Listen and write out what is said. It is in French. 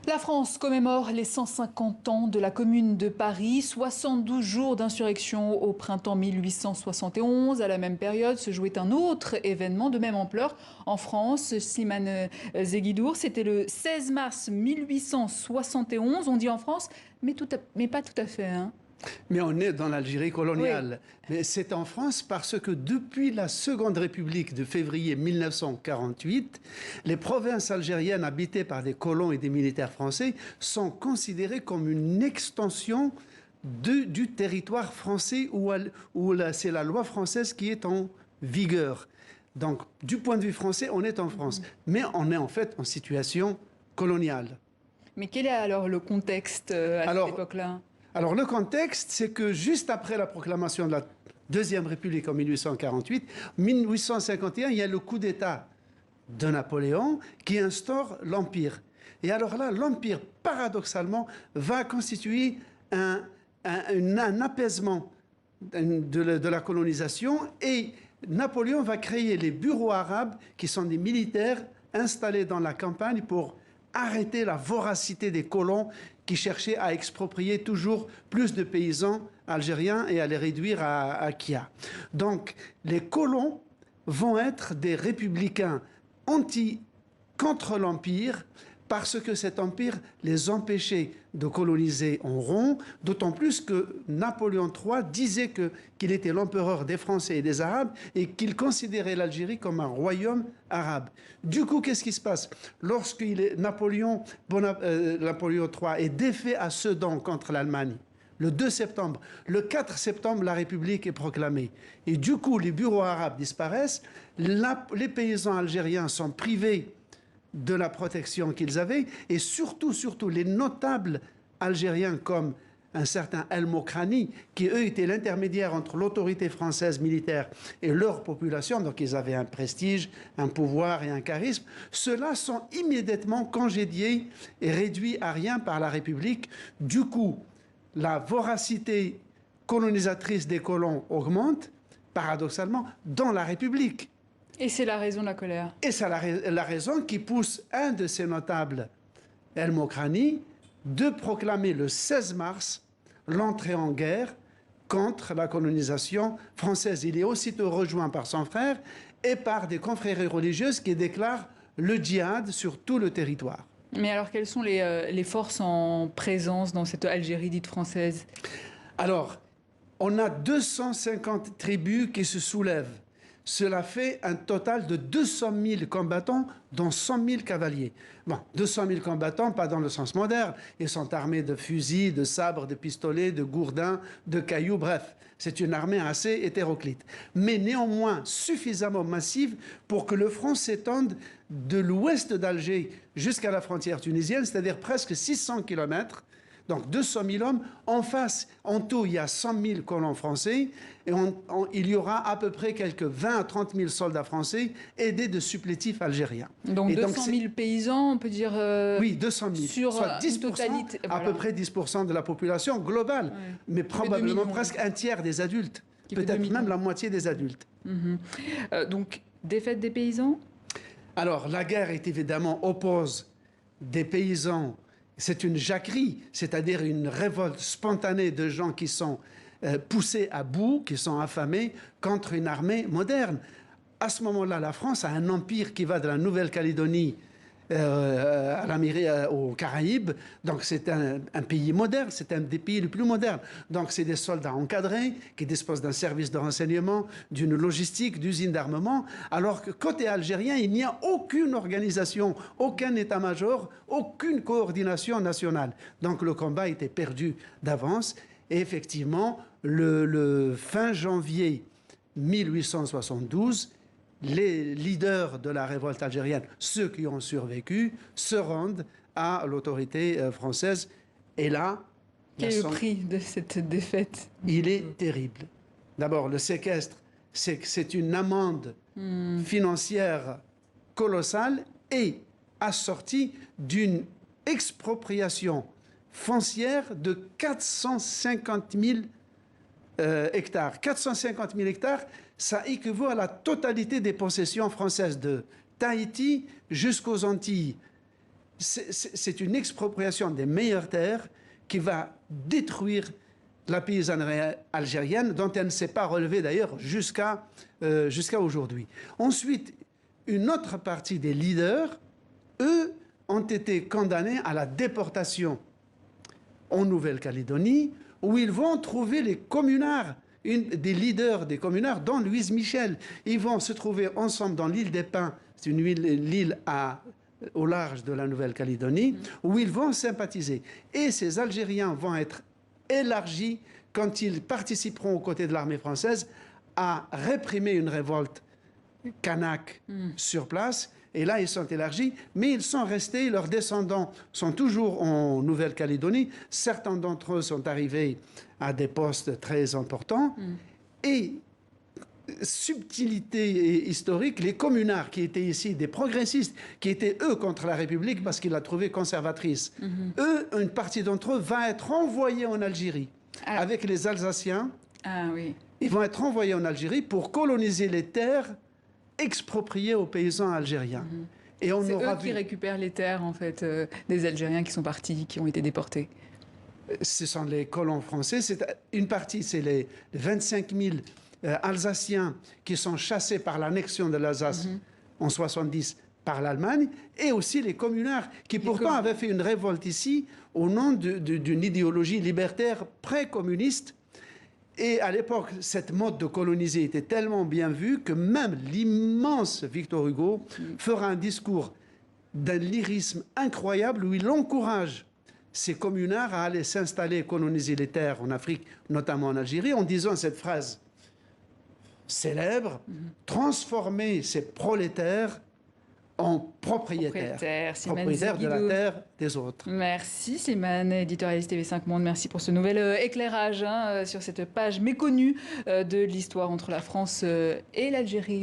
La France commémore les 150 ans de la Commune de Paris, 72 jours d'insurrection au printemps 1871. À la même période se jouait un autre événement de même ampleur en France. Slimane Zeguidour, c'était le 16 mars 1871. On dit en France, mais pas tout à fait, hein. Mais on est dans l'Algérie coloniale. Oui. Mais c'est en France parce que depuis la Seconde République de février 1948, les provinces algériennes habitées par des colons et des militaires français sont considérées comme une extension du territoire français où c'est la loi française qui est en vigueur. Donc, du point de vue français, on est en France. Mais on est en fait en situation coloniale. Mais quel est alors le contexte à cette époque-là ? Alors, le contexte, c'est que juste après la proclamation de la Deuxième République en 1848, 1851, il y a le coup d'État de Napoléon qui instaure l'Empire. Et alors là, l'Empire, paradoxalement, va constituer un apaisement de la colonisation et Napoléon va créer les bureaux arabes qui sont des militaires installés dans la campagne pour arrêter la voracité des colons qui cherchaient à exproprier toujours plus de paysans algériens et à les réduire à Kia. Donc, les colons vont être des républicains contre l'Empire parce que cet empire les empêchait de coloniser en rond, d'autant plus que Napoléon III disait qu'il était l'empereur des Français et des Arabes et qu'il considérait l'Algérie comme un royaume arabe. Du coup, qu'est-ce qui se passe? Lorsque Napoléon III est défait à Sedan contre l'Allemagne, le 2 septembre, le 4 septembre, la République est proclamée. Et du coup, les bureaux arabes disparaissent, les paysans algériens sont privés de la protection qu'ils avaient, et surtout, les notables algériens comme un certain El Mokrani, qui eux étaient l'intermédiaire entre l'autorité française militaire et leur population, donc ils avaient un prestige, un pouvoir et un charisme, ceux-là sont immédiatement congédiés et réduits à rien par la République. Du coup, la voracité colonisatrice des colons augmente, paradoxalement, dans la République. Et c'est la raison de la colère. Et c'est la raison qui pousse un de ces notables, El Mokrani, de proclamer le 16 mars l'entrée en guerre contre la colonisation française. Il est aussitôt rejoint par son frère et par des confréries religieuses qui déclarent le djihad sur tout le territoire. Mais alors, quelles sont les forces en présence dans cette Algérie dite française? Alors, on a 250 tribus qui se soulèvent. Cela fait un total de 200 000 combattants, dont 100 000 cavaliers. Bon, 200 000 combattants, pas dans le sens moderne. Ils sont armés de fusils, de sabres, de pistolets, de gourdins, de cailloux, bref. C'est une armée assez hétéroclite. Mais néanmoins suffisamment massive pour que le front s'étende de l'ouest d'Alger jusqu'à la frontière tunisienne, c'est-à-dire presque 600 kilomètres. Donc 200 000 hommes. En face, en tout, il y a 100 000 colons français. Et il y aura à peu près quelques 20 à 30 000 soldats français aidés de supplétifs algériens. Donc et 200 000 paysans, on peut dire... oui, 200 000. Sur soit 10%, totalité, à peu près 10% de la population globale. Ouais. Mais probablement presque un tiers des adultes. Peut-être même la moitié des adultes. Donc, défaite des paysans? Alors, la guerre est évidemment oppose des paysans. C'est une jacquerie, c'est-à-dire une révolte spontanée de gens qui sont poussés à bout, qui sont affamés contre une armée moderne. À ce moment-là, la France a un empire qui va de la Nouvelle-Calédonie aux Caraïbes. Donc c'est un pays moderne, c'est un des pays les plus modernes. Donc c'est des soldats encadrés qui disposent d'un service de renseignement, d'une logistique, d'usines d'armement, alors que côté algérien, il n'y a aucune organisation, aucun état-major, aucune coordination nationale. Donc le combat était perdu d'avance. Et effectivement, le fin janvier 1872, les leaders de la révolte algérienne, ceux qui ont survécu, se rendent à l'autorité française. Et là... Quel est le prix de cette défaite? Il est terrible. D'abord, le séquestre, c'est une amende financière colossale et assortie d'une expropriation foncière de 450 000 hectares. 450 000 hectares, ça équivaut à la totalité des possessions françaises de Tahiti jusqu'aux Antilles. c'est une expropriation des meilleures terres qui va détruire la paysannerie algérienne, dont elle ne s'est pas relevée d'ailleurs jusqu'à aujourd'hui. Ensuite, une autre partie des leaders, eux, ont été condamnés à la déportation en Nouvelle-Calédonie, où ils vont trouver les communards, des leaders des communards, dont Louise Michel. Ils vont se trouver ensemble dans l'île des Pins, c'est une île au large de la Nouvelle-Calédonie, où ils vont sympathiser. Et ces Algériens vont être élargis quand ils participeront aux côtés de l'armée française à réprimer une révolte kanak sur place. Et là, ils sont élargis, mais ils sont restés, leurs descendants sont toujours en Nouvelle-Calédonie. Certains d'entre eux sont arrivés à des postes très importants. Et subtilité historique, les communards qui étaient ici, des progressistes, qui étaient eux contre la République parce qu'ils la trouvaient conservatrice, eux, une partie d'entre eux va être envoyée en Algérie avec les Alsaciens. Ah oui. Ils vont être envoyés en Algérie pour coloniser les terres expropriées aux paysans algériens. Et c'est eux qui récupèrent les terres, en fait, des Algériens qui sont partis, qui ont été déportés. Ce sont les colons français. Une partie, c'est les 25 000 Alsaciens qui sont chassés par l'annexion de l'Alsace en 70 par l'Allemagne, et aussi les communards qui pourtant avaient fait une révolte ici au nom d'une idéologie libertaire pré-communiste. Et à l'époque, cette mode de coloniser était tellement bien vue que même l'immense Victor Hugo fera un discours d'un lyrisme incroyable où il encourage ces communards à aller s'installer et coloniser les terres en Afrique, notamment en Algérie, en disant cette phrase célèbre, transformer ces prolétaires en propriétaires de la terre des autres. Merci Slimane, éditorialiste TV5 Monde. Merci pour ce nouvel éclairage sur cette page méconnue de l'histoire entre la France et l'Algérie.